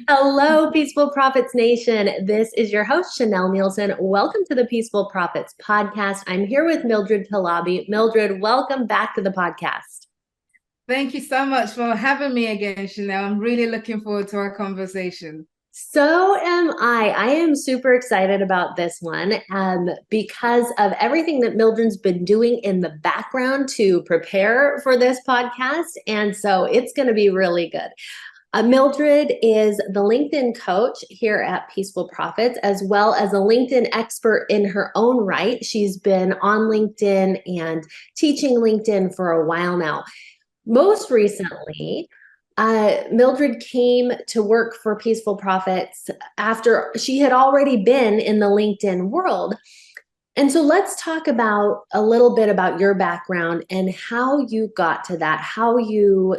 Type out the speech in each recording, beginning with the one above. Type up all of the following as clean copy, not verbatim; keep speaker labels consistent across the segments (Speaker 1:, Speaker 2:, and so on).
Speaker 1: Hello, Peaceful Profits Nation. This is your host, Chanel Nielsen. Welcome to the Peaceful Profits Podcast. I'm here with Mildred Talabi. Mildred, welcome back to the podcast.
Speaker 2: Thank you so much for having me again, Chanel. I'm really looking forward to our conversation.
Speaker 1: So am I. I am super excited about this one because of everything that Mildred's been doing in the background to prepare for this podcast. And so it's going to be really good. Mildred is the LinkedIn coach here at Peaceful Profits, as well as a LinkedIn expert in her own right. She's been on LinkedIn and teaching LinkedIn for a while now. Most recently, Mildred came to work for Peaceful Profits after she had already been in the LinkedIn world. And so let's talk about a little bit about your background and how you got to that, how you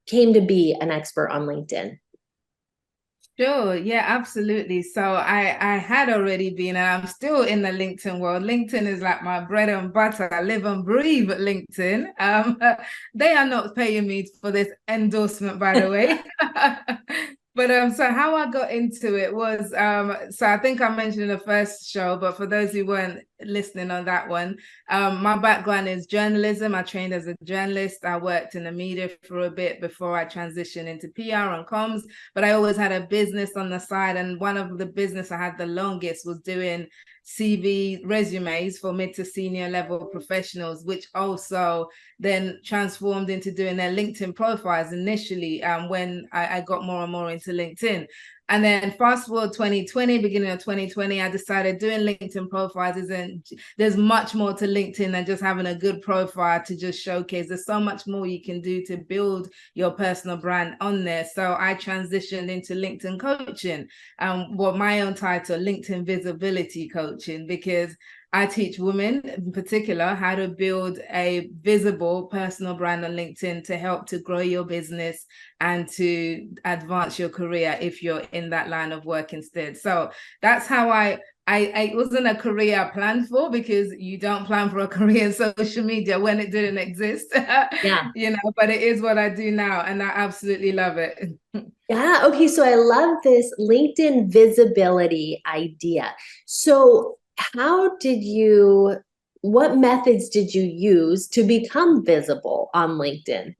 Speaker 1: came to be an expert on LinkedIn.
Speaker 2: Sure, yeah, absolutely. So I had already been, and I'm still in the LinkedIn world. LinkedIn is like my bread and butter. I live and breathe LinkedIn. They are not paying me for this endorsement, by the way. But so how I got into it was so I think I mentioned in the first show, but for those who weren't listening on that one, my background is journalism. I trained as a journalist. I worked in the media for a bit before I transitioned into PR and comms, but I always had a business on the side, and one of the business I had the longest was doing CV resumes for mid to senior level professionals, which also then transformed into doing their LinkedIn profiles initially when I got more and more into LinkedIn. And then fast forward 2020, beginning of 2020, I decided doing LinkedIn profiles there's much more to LinkedIn than just having a good profile to just showcase. There's so much more you can do to build your personal brand on there. So I transitioned into LinkedIn coaching, what my own title, LinkedIn visibility coaching, because I teach women in particular how to build a visible personal brand on LinkedIn to help to grow your business and to advance your career if you're in that line of work instead. So that's how I it wasn't a career I planned for, because you don't plan for a career in social media when it didn't exist.
Speaker 1: Yeah.
Speaker 2: But it is what I do now, and I absolutely love it.
Speaker 1: Yeah. Okay. So I love this LinkedIn visibility idea. So, what methods did you use to become visible on LinkedIn?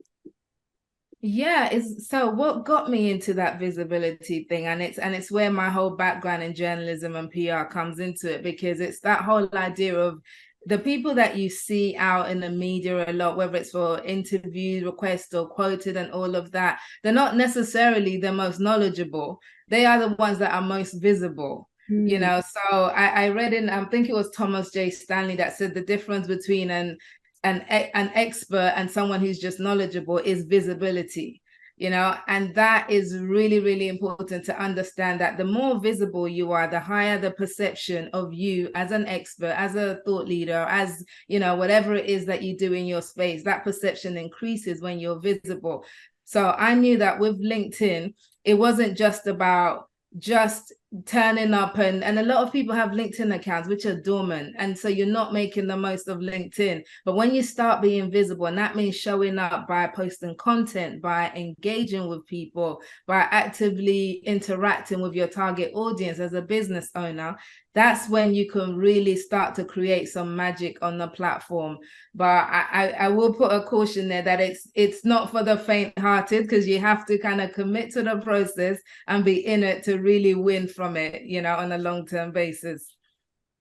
Speaker 2: Yeah, it's so what got me into that visibility thing, and it's where my whole background in journalism and PR comes into it, because it's that whole idea of the people that you see out in the media a lot, whether it's for interview requests or quoted and all of that, they're not necessarily the most knowledgeable. They are the ones that are most visible.
Speaker 1: Hmm.
Speaker 2: So I read I think it was Thomas J. Stanley that said the difference between an expert and someone who's just knowledgeable is visibility, and that is really, really important to understand, that the more visible you are, the higher the perception of you as an expert, as a thought leader, as whatever it is that you do in your space. That perception increases when you're visible. So I knew that with LinkedIn, it wasn't just about just turning up, and a lot of people have LinkedIn accounts which are dormant, and so you're not making the most of LinkedIn. But when you start being visible, and that means showing up by posting content, by engaging with people, by actively interacting with your target audience as a business owner, that's when you can really start to create some magic on the platform. But I will put a caution there that it's not for the faint-hearted, because you have to kind of commit to the process and be in it to really win from it, on a long-term basis.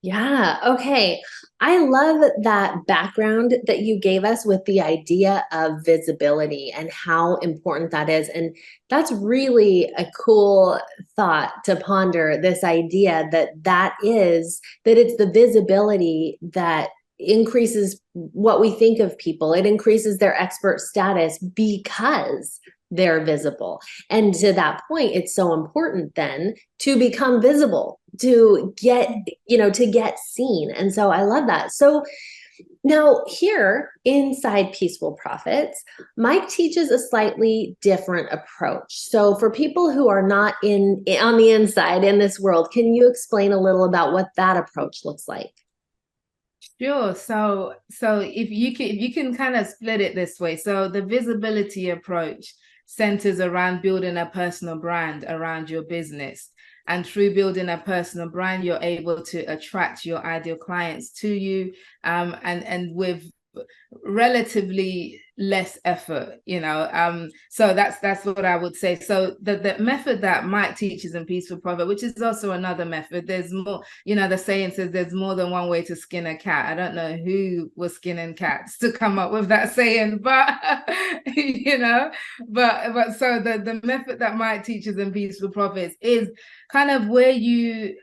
Speaker 1: Yeah. Okay. I love that background that you gave us with the idea of visibility and how important that is. And that's really a cool thought to ponder, this idea that it's the visibility that increases what we think of people. It increases their expert status because they're visible. And to that point, it's so important then to become visible, to get seen. And so I love that. So now here inside Peaceful Profits, Mike teaches a slightly different approach. So for people who are not on the inside in this world, can you explain a little about what that approach looks like?
Speaker 2: Sure. So if you can kind of split it this way. So the visibility approach, centers around building a personal brand around your business. And through building a personal brand, you're able to attract your ideal clients to you, and with relatively less effort, so that's what I would say. So the method that Mike teaches in Peaceful Profit, which is also another method, there's more, the saying says there's more than one way to skin a cat. I don't know who was skinning cats to come up with that saying, but but so the method that Mike teaches in Peaceful Profits is kind of where you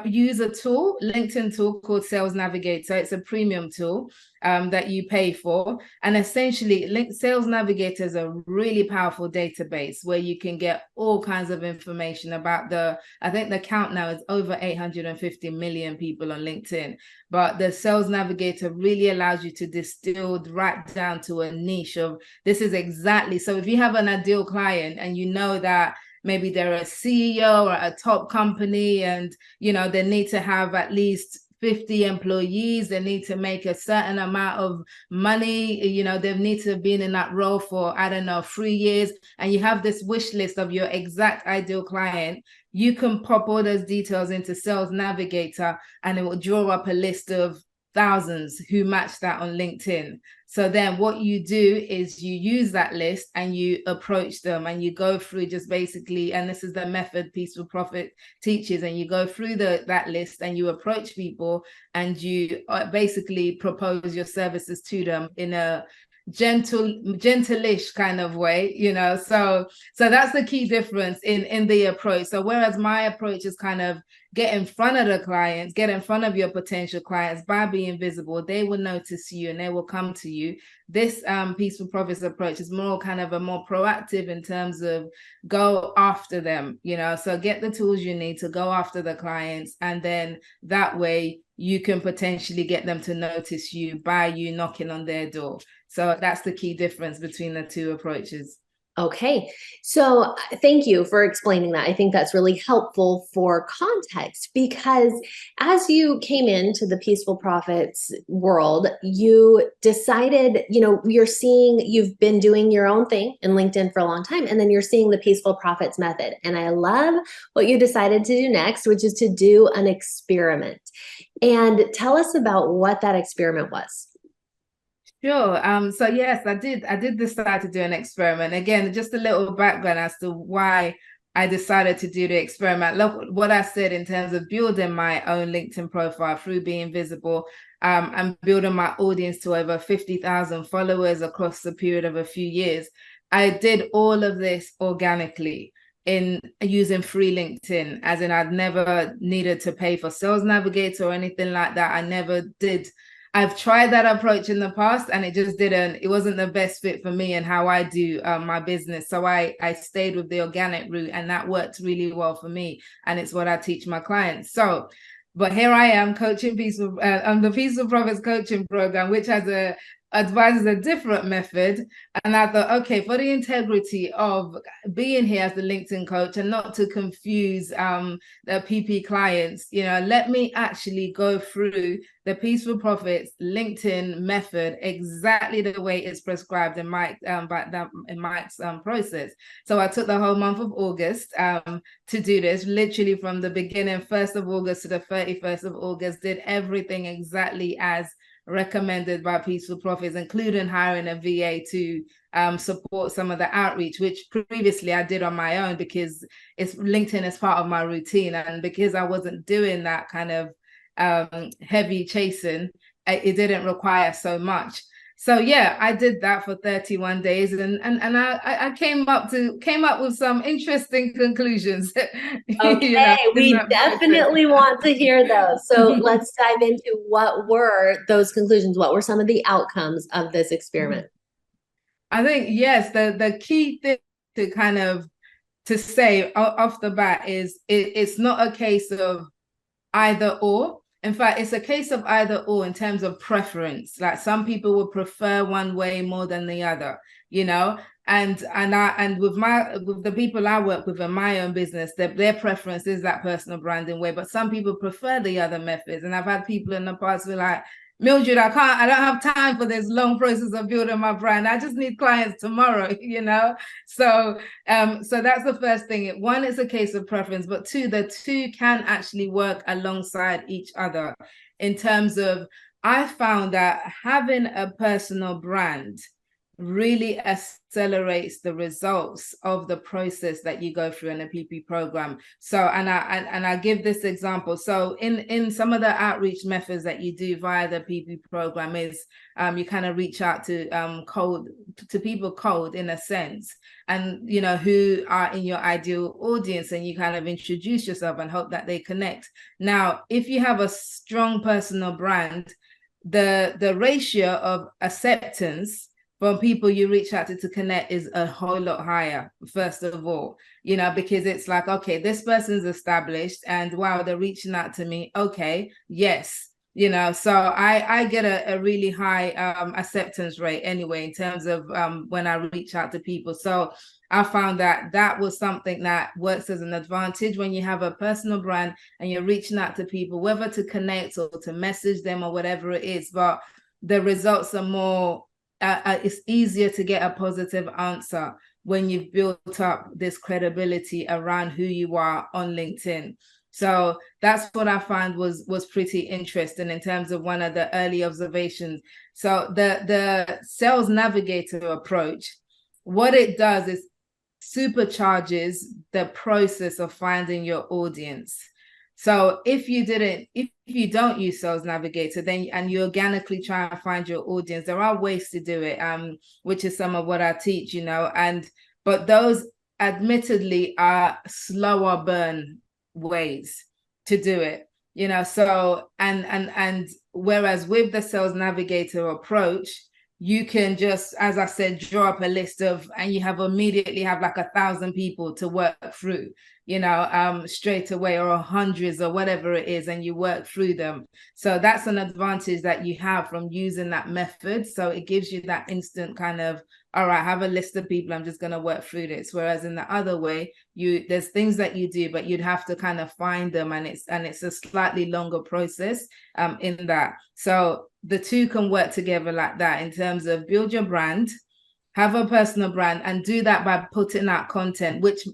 Speaker 2: use a tool, LinkedIn tool called Sales Navigator. It's a premium tool that you pay for. And essentially, Sales Navigator is a really powerful database where you can get all kinds of information about I think the count now is over 850 million people on LinkedIn. But the Sales Navigator really allows you to distill right down to a niche of this is exactly. So if you have an ideal client and you know that maybe they're a CEO or a top company and, they need to have at least 50 employees, they need to make a certain amount of money, they need to have been in that role for, I don't know, 3 years, and you have this wish list of your exact ideal client, you can pop all those details into Sales Navigator and it will draw up a list of thousands who match that on LinkedIn. So then what you do is you use that list and you approach them and you go through just basically, and this is the method Peaceful Profit teaches, and you go through that list and you approach people and you basically propose your services to them in a gentleish kind of way, so that's the key difference in the approach. So whereas my approach is kind of get in front of the clients, get in front of your potential clients by being visible, they will notice you and they will come to you. This Peaceful Profits approach is more kind of a more proactive in terms of go after them, so get the tools you need to go after the clients, and then that way you can potentially get them to notice you by you knocking on their door. So that's the key difference between the two approaches.
Speaker 1: Okay, so thank you for explaining that. I think that's really helpful for context, because as you came into the Peaceful Profits world, you decided, you've been doing your own thing in LinkedIn for a long time, and then you're seeing the Peaceful Profits method. And I love what you decided to do next, which is to do an experiment. And tell us about what that experiment was.
Speaker 2: Sure. So yes, I did decide to do an experiment. Again, just a little background as to why I decided to do the experiment. Look what I said in terms of building my own LinkedIn profile through being visible, and building my audience to over 50,000 followers across the period of a few years. I did all of this organically in using free LinkedIn, as in I'd never needed to pay for Sales Navigator or anything like that. I never did. I've tried that approach in the past and it wasn't the best fit for me and how I do my business. So I stayed with the organic route, and that worked really well for me. And it's what I teach my clients. So, but here I am coaching the Peaceful Profits coaching program, which advises a different method. And I thought, okay, for the integrity of being here as the LinkedIn coach and not to confuse the PP clients, let me actually go through the Peaceful Profits LinkedIn method exactly the way it's prescribed in Mike's process. So I took the whole month of August to do this, literally from the beginning, 1st of August to the 31st of August, did everything exactly as recommended by Peaceful Profits, including hiring a VA to support some of the outreach, which previously I did on my own because LinkedIn is part of my routine, and because I wasn't doing that kind of heavy chasing, it didn't require so much. So yeah, I did that for 31 days, and I came up with some interesting conclusions.
Speaker 1: Okay, we definitely want to hear those. So let's dive into what were those conclusions. What were some of the outcomes of this experiment?
Speaker 2: I think, yes, the key thing to kind of to say off the bat is it's not a case of either or. In fact, it's a case of either or in terms of preference. Like some people would prefer one way more than the other, and with the people I work with in my own business, their preference is that personal branding way, but some people prefer the other methods. And I've had people in the past who are like, Mildred, I don't have time for this long process of building my brand. I just need clients tomorrow, you know? So, so that's the first thing. One, it's a case of preference, but two, the two can actually work alongside each other in terms of, I found that having a personal brand really accelerates the results of the process that you go through in a PP program. So, and I give this example. So, in some of the outreach methods that you do via the PP program is you kind of reach out to cold to people cold in a sense, and you know who are in your ideal audience, and you kind of introduce yourself and hope that they connect. Now, if you have a strong personal brand, the ratio of acceptance from people you reach out to connect is a whole lot higher, first of all, you know, because it's like, okay, this person's established and wow, they're reaching out to me. Okay, yes, you know, so I get a really high acceptance rate anyway in terms of when I reach out to people. So I found that that was something that works as an advantage when you have a personal brand and you're reaching out to people, whether to connect or to message them or whatever it is. But the results are more, it's easier to get a positive answer when you've built up this credibility around who you are on LinkedIn. So that's what I found was pretty interesting in terms of one of the early observations. So the sales navigator approach, what it does is supercharges the process of finding your audience. So if you don't use Sales Navigator, then and you organically try and find your audience, there are ways to do it, which is some of what I teach, you know, but those admittedly are slower burn ways to do it, you know. So and whereas with the Sales Navigator approach, you can just, as I said, draw up a list of, and you have immediately have like 1,000 people to work through, you know, straight away, or hundreds or whatever it is, and you work through them. So that's an advantage that you have from using that method. So it gives you that instant kind of, all right, I have a list of people, I'm just going to work through this. Whereas in the other way, there's things that you do, but you'd have to kind of find them, and it's a slightly longer process in that. So the two can work together like that in terms of build your brand, have a personal brand, and do that by putting out content, which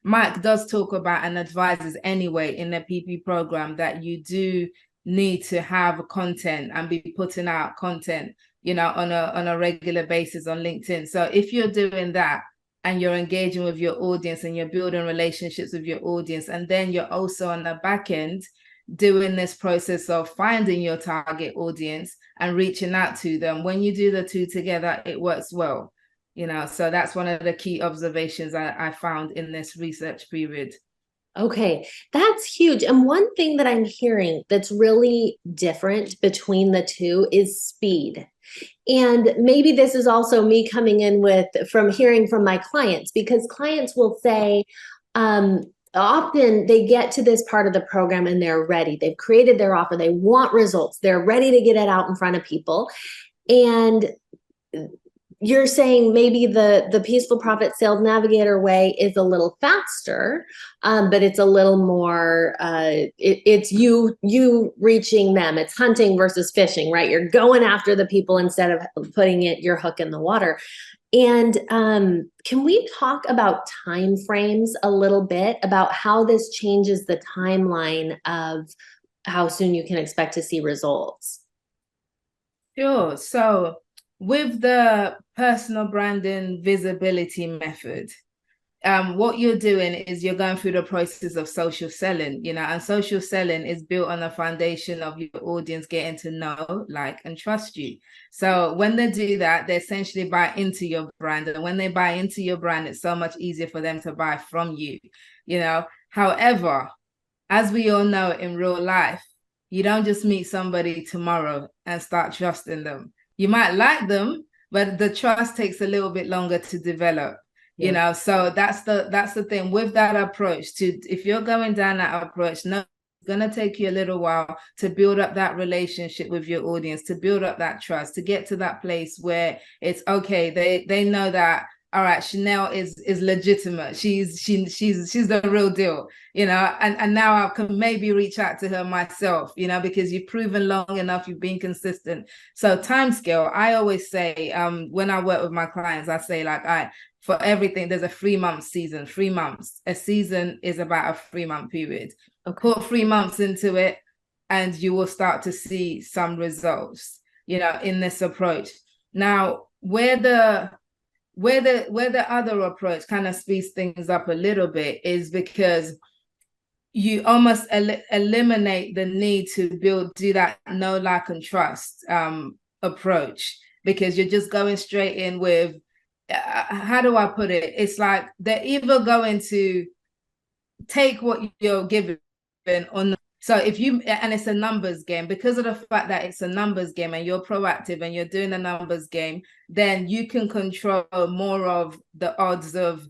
Speaker 2: Mike does talk about and advises anyway in the PP program, that you do need to have content and be putting out content, you know, on a regular basis on LinkedIn. So if you're doing that and you're engaging with your audience and you're building relationships with your audience, and then you're also on the back end doing this process of finding your target audience and reaching out to them, when you do the two together, it works well, you know. So that's one of the key observations I found in this research period.
Speaker 1: Okay, that's huge. And one thing that I'm hearing that's really different between the two is speed. And maybe this is also me coming in with from hearing from my clients, because clients will say, often they get to this part of the program and they're ready. They've created their offer. They want results. They're ready to get it out in front of people. And you're saying maybe the Peaceful Profit Sales Navigator way is a little faster, but it's a little more, it's you reaching them. It's hunting versus fishing, right? You're going after the people instead of putting your hook in the water. And can we talk about time frames a little bit, about how this changes the timeline of how soon you can expect to see results?
Speaker 2: Sure. So with the personal branding visibility method, what you're doing is you're going through the process of social selling, you know, and social selling is built on the foundation of your audience getting to know, like, and trust you. So when they do that, they essentially buy into your brand. And when they buy into your brand, it's so much easier for them to buy from you, you know. However, as we all know in real life, you don't just meet somebody tomorrow and start trusting them. You might like them, but the trust takes a little bit longer to develop, you know. So that's the thing with that approach. To if you're going down that approach, no, it's going to take you a little while to build up that relationship with your audience, to build up that trust, to get to that place where it's okay, they know that, all right, Chanel is legitimate. She's the real deal, you know. And now I can maybe reach out to her myself, you know, because you've proven long enough, you've been consistent. So time scale, I always say, when I work with my clients, I say like, all right, for everything, there's a 3 month season. 3 months. A season is about a 3 month period.
Speaker 1: Okay.
Speaker 2: Put 3 months into it, and you will start to see some results, you know, in this approach. Now, where the other approach kind of speeds things up a little bit is because you almost eliminate the need to do that know, like, and trust approach, because you're just going straight in with, how do I put it? It's like they're either going to take what you're given or not. So if you, and it's a numbers game, because of the fact that it's a numbers game and you're proactive and you're doing a numbers game, then you can control more of the odds of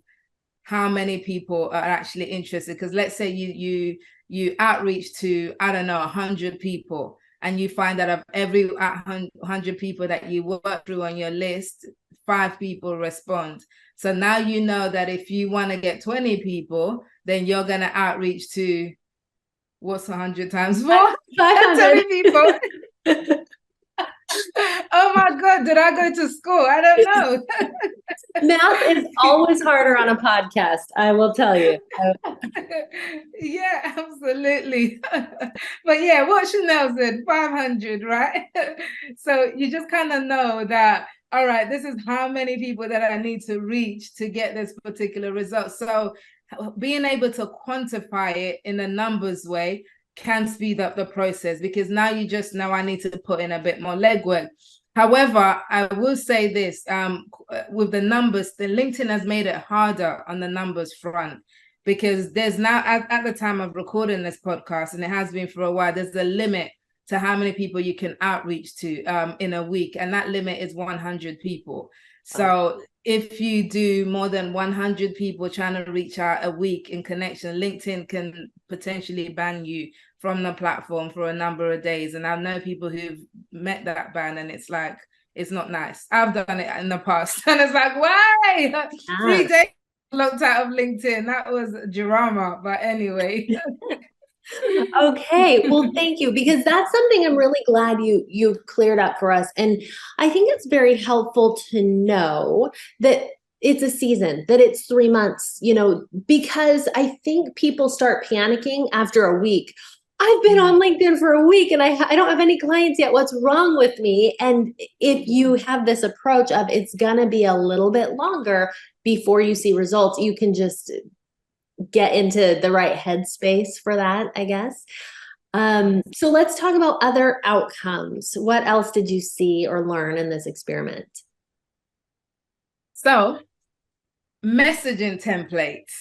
Speaker 2: how many people are actually interested. Because let's say you outreach to, I don't know, 100 people, and you find that of every 100 people that you work through on your list, 5 people respond. So now you know that if you want to get 20 people, then you're going to outreach to, what's 100 times 4?
Speaker 1: 500
Speaker 2: people. Oh my God, did I go to school? I don't know.
Speaker 1: Math is always harder on a podcast, I will tell you.
Speaker 2: Yeah, absolutely. But yeah, what Chanel said, 500, right? So you just kind of know that, all right, this is how many people that I need to reach to get this particular result. So being able to quantify it in a numbers way can speed up the process, because now you just know I need to put in a bit more legwork. However, I will say this, with the numbers, the LinkedIn has made it harder on the numbers front, because there's now, at the time of recording this podcast, and it has been for a while, there's a limit to how many people you can outreach to in a week, and that limit is 100 people. So if you do more than 100 people trying to reach out a week in connection, LinkedIn can potentially ban you from the platform for a number of days. And I know people who've met that ban, and it's like, it's not nice. I've done it in the past, and it's like, why? 3 days locked out of LinkedIn. That was drama. But anyway.
Speaker 1: Okay, well, thank you, because that's something I'm really glad you've cleared up for us. And I think it's very helpful to know that it's a season, that it's 3 months, you know, because I think people start panicking after a week. I've been on LinkedIn for a week and I don't have any clients yet. What's wrong with me? And if you have this approach of it's going to be a little bit longer before you see results, you can just get into the right headspace for that, I guess. So let's talk about other outcomes. What else did you see or learn in this experiment?
Speaker 2: So, messaging templates.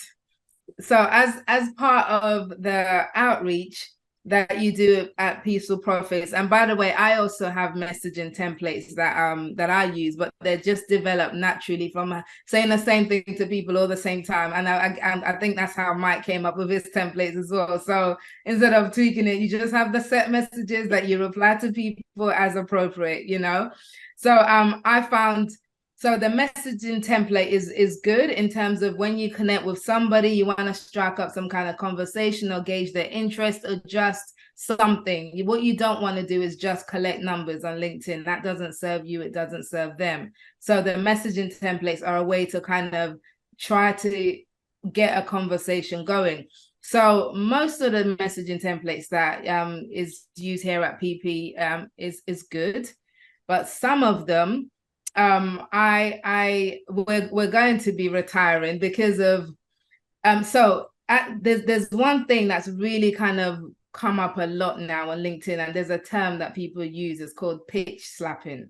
Speaker 2: So as part of the outreach that you do at Peaceful Profits, and by the way, I also have messaging templates that I use, but they're just developed naturally from saying the same thing to people all the same time. And I think that's how Mike came up with his templates as well. So instead of tweaking it, you just have the set messages that you reply to people as appropriate, you know. So I found, so the messaging template is good in terms of when you connect with somebody, you want to strike up some kind of conversation or gauge their interest or just something. What you don't want to do is just collect numbers on LinkedIn. That doesn't serve you, it doesn't serve them. So the messaging templates are a way to kind of try to get a conversation going. So most of the messaging templates that is used here at PP is good, but some of them we're going to be retiring because of there's one thing that's really kind of come up a lot now on LinkedIn, and there's a term that people use, it's called pitch slapping,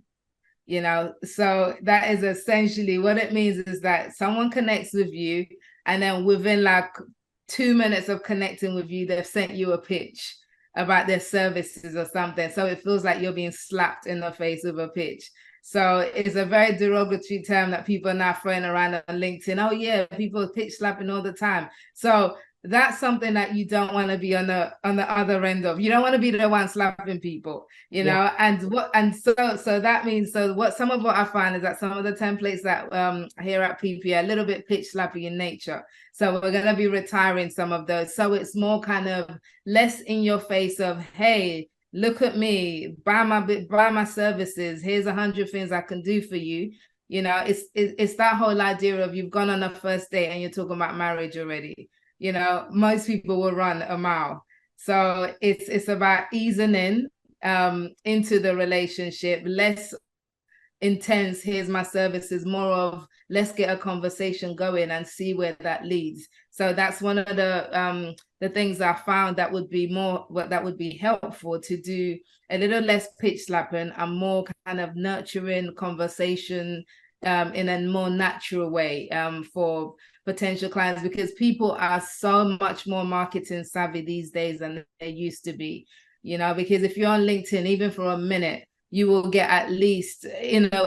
Speaker 2: you know. So that is essentially what it means, is that someone connects with you, and then within like 2 minutes of connecting with you, they've sent you a pitch about their services or something. So it feels like you're being slapped in the face with a pitch. So it's a very derogatory term that people are now throwing around on LinkedIn. Oh yeah, people pitch slapping all the time. So that's something that you don't want to be on the other end of. You don't want to be the one slapping people,
Speaker 1: Yeah.
Speaker 2: so that means, so what some of what I find is that some of the templates that here at PP are a little bit pitch slappy in nature. So we're going to be retiring some of those. So it's more kind of less in your face of, hey, look at me, buy my services. Here's 100 things I can do for you. It's that whole idea of you've gone on a first date and you're talking about marriage already. Most people will run a mile. So it's about easing in into the relationship, less intense, here's my services, more of let's get a conversation going and see where that leads. So that's one of the things I found that would be helpful, to do a little less pitch slapping and more kind of nurturing conversation in a more natural way for potential clients, because people are so much more marketing savvy these days than they used to be. Because if you're on LinkedIn, even for a minute, you will get at least,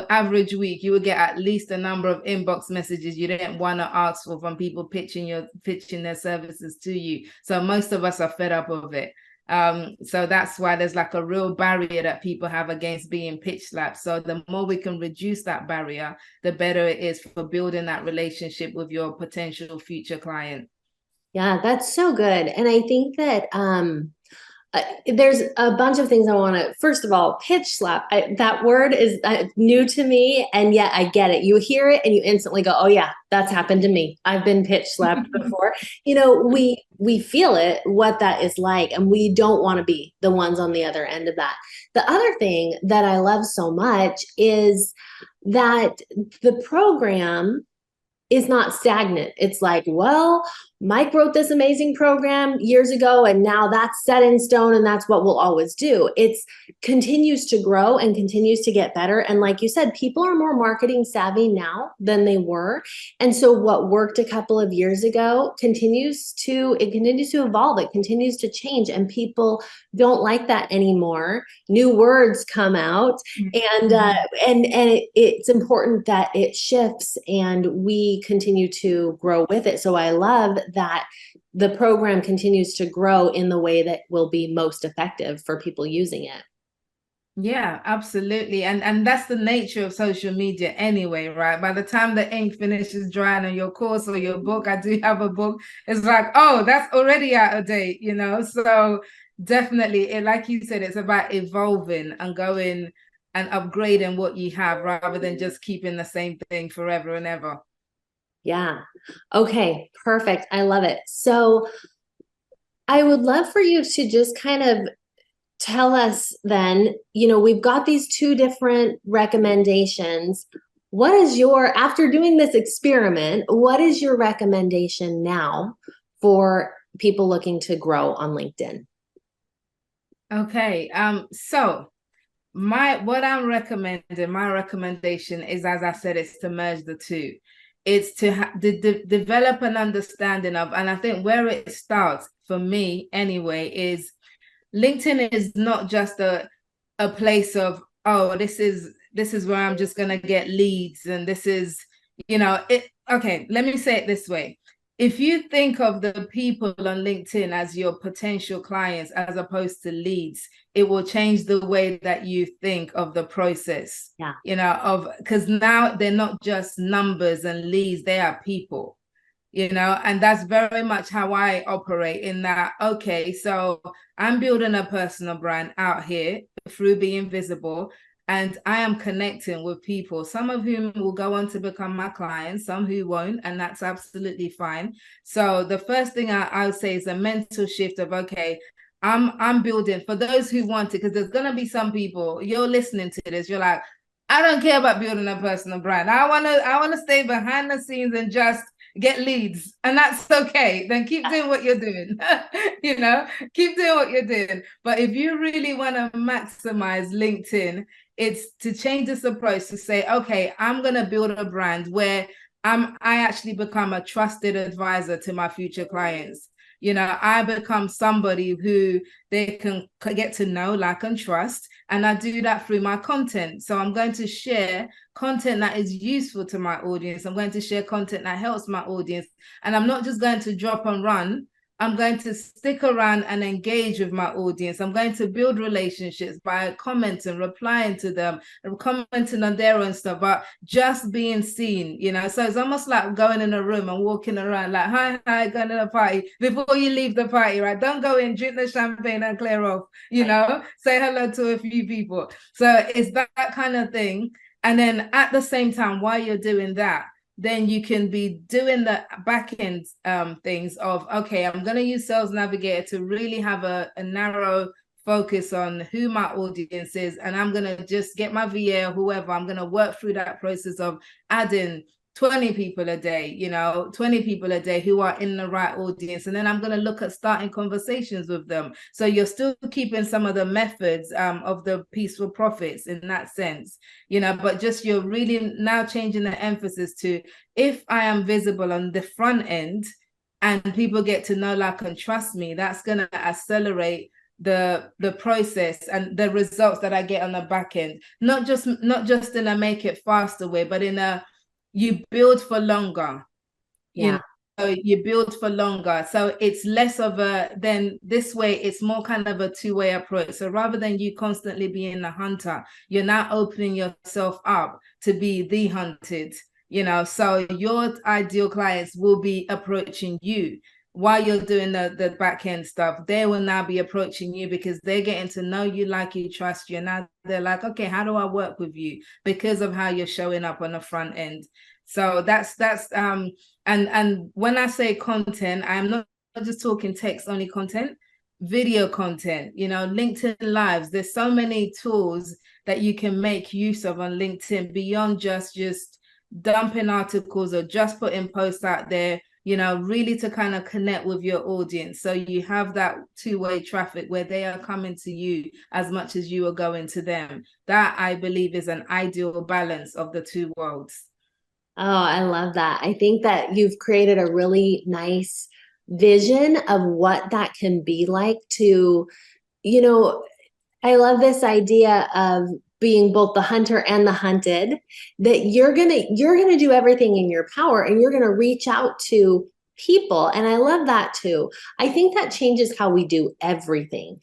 Speaker 2: average week, you will get at least a number of inbox messages you didn't want to ask for, from people pitching their services to you. So most of us are fed up of it. So that's why there's like a real barrier that people have against being pitch slapped. So the more we can reduce that barrier, the better it is for building that relationship with your potential future client.
Speaker 1: Yeah, that's so good. And I think that there's a bunch of things I want to, first of all, pitch slap. That word is new to me, and yet I get it. You hear it and you instantly go, oh yeah, that's happened to me. I've been pitch slapped before. We feel it, what that is like, and we don't want to be the ones on the other end of that. The other thing that I love so much is that the program is not stagnant. It's like, well, Mike wrote this amazing program years ago, and now that's set in stone, and that's what we'll always do. It's continues to grow and continues to get better. And like you said, people are more marketing savvy now than they were. And so what worked a couple of years ago continues to evolve. It continues to change, and people don't like that anymore. New words come out, and it's important that it shifts and we continue to grow with it. So I love that the program continues to grow in the way that will be most effective for people using it.
Speaker 2: Yeah, absolutely. And that's the nature of social media anyway, right? By the time the ink finishes drying on your course or your book, I do have a book, it's like, oh, that's already out of date, So definitely, like you said, it's about evolving and going and upgrading what you have, rather than just keeping the same thing forever and ever.
Speaker 1: Yeah. Okay, perfect. I love it. So I would love for you to just kind of tell us then, we've got these two different recommendations. What is after doing this experiment, what is your recommendation now for people looking to grow on LinkedIn?
Speaker 2: Okay. So my recommendation is, as I said, it's to merge the two. It's to develop an understanding of, and I think where it starts for me anyway, is LinkedIn is not just a place of, oh, this is where I'm just gonna get leads, and this is, it. Okay, let me say it this way. If you think of the people on LinkedIn as your potential clients as opposed to leads, it will change the way that you think of the process.
Speaker 1: Yeah.
Speaker 2: Because now they're not just numbers and leads, they are people. And that's very much how I operate, in that, okay, so I'm building a personal brand out here through being visible, and I am connecting with people, some of whom will go on to become my clients, some who won't, and that's absolutely fine. So the first thing I would say is a mental shift of, okay, I'm building for those who want it, because there's gonna be some people, you're listening to this, you're like, I don't care about building a personal brand. I wanna stay behind the scenes and just get leads, and that's okay. Then keep doing what you're doing. Keep doing what you're doing. But if you really want to maximize LinkedIn, it's to change this approach to say, okay, I'm going to build a brand where I actually become a trusted advisor to my future clients. I become somebody who they can get to know, like, and trust. And I do that through my content. So I'm going to share content that is useful to my audience. I'm going to share content that helps my audience. And I'm not just going to drop and run I'm going to stick around and engage with my audience. I'm going to build relationships by commenting, replying to them, commenting on their own stuff, but just being seen, you know. So it's almost like going in a room and walking around like, hi, going to the party. Before you leave the party, right? Don't go in, drink the champagne and clear off, you know, say hello to a few people. So it's that kind of thing. And then at the same time, while you're doing that, then you can be doing the back end things of, okay, I'm going to use Sales Navigator to really have a narrow focus on who my audience is. And I'm going to just get my VA or whoever, I'm going to work through that process of adding 20 people a day, you know, 20 people a day who are in the right audience. And then I'm going to look at starting conversations with them. So you're still keeping some of the methods of the peaceful profits in that sense, you know, but just you're really now changing the emphasis to, if I am visible on the front end and people get to know, like, and trust me, that's going to accelerate the process and the results that I get on the back end. Not just in a make it faster way, but in a, you build for longer, you
Speaker 1: Yeah.
Speaker 2: know, so you build for longer. So it's less of a, then this way, it's more kind of a two-way approach. So rather than you constantly being the hunter, you're now opening yourself up to be the hunted, you know. So your ideal clients will be approaching you while you're doing the back end stuff. They will now be approaching you because they're getting to know you, like you, trust you. And now they're like, okay, how do I work with you? Because of how you're showing up on the front end. So that's and when I say content, I'm not just talking text only content, video content, you know, LinkedIn lives. There's so many tools that you can make use of on LinkedIn beyond just dumping articles or just putting posts out there, you know, really to kind of connect with your audience. So you have that two-way traffic where they are coming to you as much as you are going to them. That, I believe, is an ideal balance of the two worlds.
Speaker 1: Oh, I love that. I think that you've created a really nice vision of what that can be like to, you know, I love this idea of being both the hunter and the hunted, that you're going to do everything in your power and you're going to reach out to people. And I love that too. I think that changes how we do everything.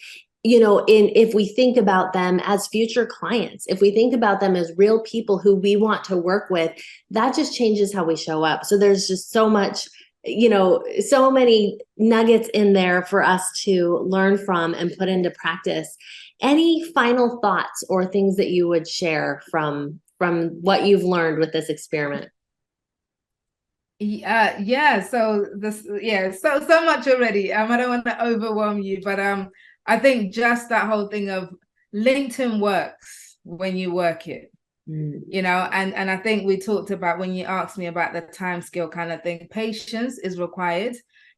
Speaker 1: You know, in if we think about them as future clients, if we think about them as real people who we want to work with, that just changes how we show up. So there's just so much, you know, so many nuggets in there for us to learn from and put into practice. Any final thoughts or things that you would share from what you've learned with this experiment?
Speaker 2: Yeah, so this, yeah, so much already. I don't want to overwhelm you, but I think just that whole thing of LinkedIn works when you work it,
Speaker 1: Mm.
Speaker 2: you know. And I think we talked about, when you asked me about the time scale kind of thing, patience is required,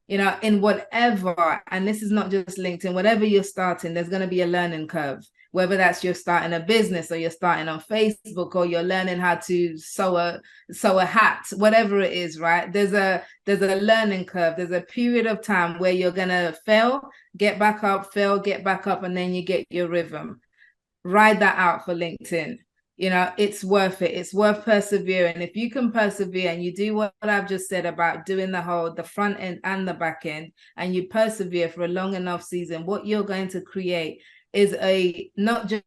Speaker 2: you know, in whatever. And this is not just LinkedIn, whatever you're starting, there's going to be a learning curve, whether that's you're starting a business or you're starting on Facebook or you're learning how to sew a hat, whatever it is, right? There's a learning curve. There's a period of time where you're going to fail, get back up, fail, get back up, and then you get your rhythm. Ride that out for LinkedIn. You know, it's worth it. It's worth persevering. If you can persevere and you do what I've just said about doing the front end and the back end, and you persevere for a long enough season, what you're going to create is not just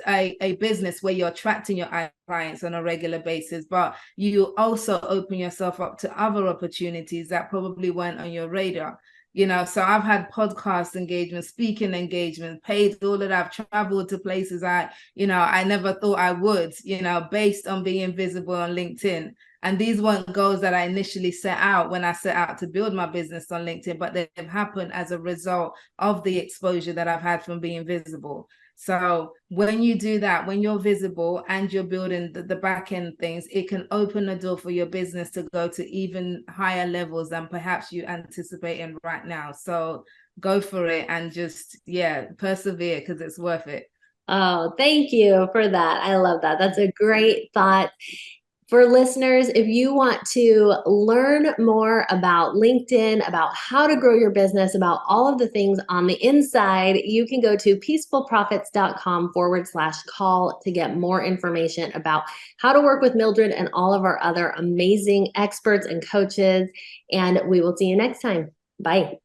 Speaker 2: a business where you're attracting your clients on a regular basis, but you also open yourself up to other opportunities that probably weren't on your radar. You know, so I've had podcast engagements, speaking engagements, paid, all that. I've traveled to places I never thought I would, you know, based on being visible on LinkedIn. And these weren't goals that I initially set out when I set out to build my business on LinkedIn, but they've happened as a result of the exposure that I've had from being visible. So when you do that, when you're visible and you're building the back end things, it can open the door for your business to go to even higher levels than perhaps you anticipating right now. So go for it and just, yeah, persevere, because it's worth it.
Speaker 1: Oh, thank you for that. I love that. That's a great thought. For listeners, if you want to learn more about LinkedIn, about how to grow your business, about all of the things on the inside, you can go to peacefulprofits.com/call to get more information about how to work with Mildred and all of our other amazing experts and coaches. And we will see you next time. Bye.